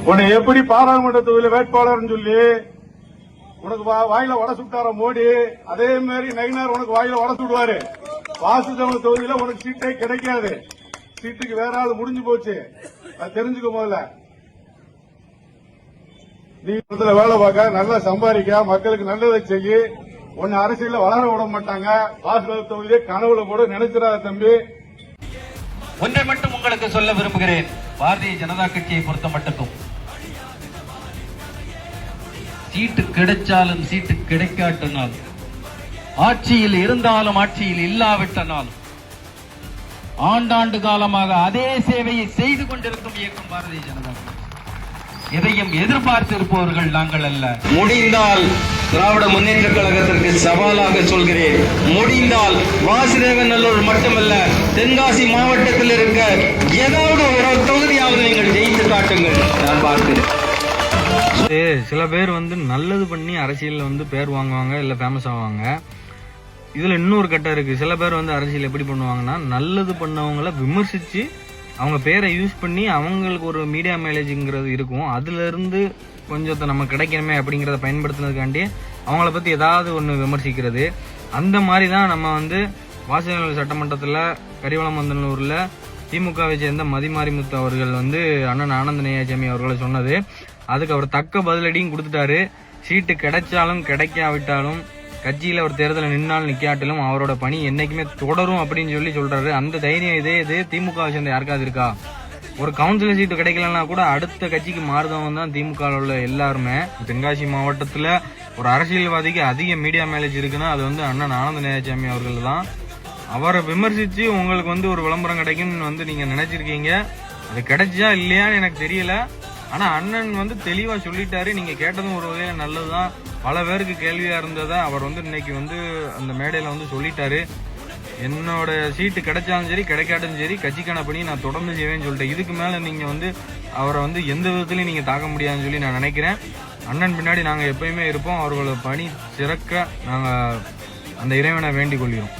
உன்னை எப்படி பாராளுமன்ற தொகுதியில் வேட்பாளர் சொல்லி உனக்கு வாயில வட சுட்டார மோடி, அதே மாதிரி நயினார் உனக்கு வாயில வட சுடுவாரு. வாசுதேவன் தொகுதியில உனக்கு சீட்டே கிடைக்காது. சீட்டுக்கு வேற ஆள் முடிஞ்சு போச்சு. அது தெரிஞ்சுக்க முதல்ல. நீ வேலை பார்க்க, நல்லா சம்பாதிக்க, மக்களுக்கு நல்லதை செய்ய, உன்னை அரசியல வளர விட மாட்டாங்க. வாசுதேவன் தொகுதியிலே கனவுல கூட நினைச்சிடாத தம்பி. ஒன்றை மட்டும் உங்களுக்கு சொல்ல விரும்புகிறேன். பாரதிய ஜனதா கட்சியை பொறுத்த மட்டுக்கும் சீட்டு கிடைச்சாலும் சீட்டு கிடைக்காட்டினாலும், ஆட்சியில் இருந்தாலும் ஆட்சியில் இல்லாவிட்டனாலும், ஆண்டாண்டு காலமாக அதே சேவையை செய்து கொண்டிருக்கும் இயக்கம் பாரதிய ஜனதா கட்சி. எதையும் எதிர்பார்த்து இருப்பவர்கள் நாங்கள் அல்ல. முடிந்தால் திராவிட முன்னேற்ற கழகத்திற்கு சவாலாக சொல்கிறேன், முடிந்தால் வாசுதேவநல்லூர் மட்டுமல்ல, தென்காசி மாவட்டத்தில் இருக்க ஏதாவது ஒரு தொகுதியாவது நீங்கள் ஜெயித்து காட்டுங்கள், நான் பார்க்கிறேன். சில பேர் நல்லது பண்ணி அரசியல்ல பேர் வாங்குவாங்க, இல்ல ஃபேமஸ் ஆவாங்க. இதுல இன்னொரு கட்டம் இருக்கு. சில பேர் அரசியல் எப்படி பண்ணுவாங்கன்னா, நல்லது பண்ணவங்களை விமர்சிச்சு அவங்க பேரை யூஸ் பண்ணி அவங்களுக்கு ஒரு மீடியா மைலேஜ்ங்கிறது இருக்கும், அதுல இருந்து கொஞ்சத்தை நம்ம கிடைக்கணுமே அப்படிங்கறத பயன்படுத்தினதுக்காண்டி அவங்கள பத்தி ஏதாவது ஒண்ணு விமர்சிக்கிறது. அந்த மாதிரி தான் நம்ம வாசுதேவநல்லூர் சட்டமன்றத்துல கரிவலமந்தனூர்ல திமுகவை சேர்ந்த மதிமாரிமுத்து அவர்கள் அண்ணன் ஆனந்த நெய்யாசாமி அவர்களை சொன்னது. அதுக்கு அவர் தக்க பதிலடியும் கொடுத்துட்டாரு. சீட்டு கிடைச்சாலும் கிடைக்காவிட்டாலும், கட்சியில ஒரு தேர்தலில் நின்னாலும் நிக்காட்டிலும் அவரோட பணி என்னைக்குமே தொடரும் அப்படின்னு சொல்றாரு. அந்த தைரியம் இதே திமுக சேர்ந்த யாருக்காவது இருக்கா? ஒரு கவுன்சிலர் சீட்டு கிடைக்கலன்னா கூட அடுத்த கட்சிக்கு மாறுதவங்க தான் திமுக உள்ள எல்லாருமே. தென்காசி மாவட்டத்துல ஒரு அரசியல்வாதிக்கு அதிக மீடியா மேலேஜ் இருக்குன்னா அது அண்ணன் ஆனந்த நெய்யாசாமி அவர்கள் தான். அவரை விமர்சிச்சு உங்களுக்கு ஒரு விளம்பரம் கிடைக்கும்னு நீங்க நினைச்சிருக்கீங்க. அது கிடைச்சா இல்லையான்னு எனக்கு தெரியல. ஆனா அண்ணன் தெளிவா சொல்லிட்டாரு. நீங்க கேட்டதும் ஒரு வகையில நல்லதுதான். பல பேருக்கு கேள்வியா இருந்ததா அவர் இன்னைக்கு அந்த மேடையில சொல்லிட்டாரு. என்னோட சீட்டு கிடைச்சாலும் சரி கிடைக்காட்டும் சரி கட்சிக்கான பணி நான் தொடர்ந்து செய்வேன்னு சொல்லிட்டேன். இதுக்கு மேல நீங்க அவரை எந்த விதத்திலையும் நீங்க தாக்க முடியாதுன்னு சொல்லி நான் நினைக்கிறேன். அண்ணன் பின்னாடி நாங்க எப்பயுமே இருப்போம். அவர்களோட பணி சிறக்க நாங்க அந்த இறைவனை வேண்டிக் கொள்கிறோம்.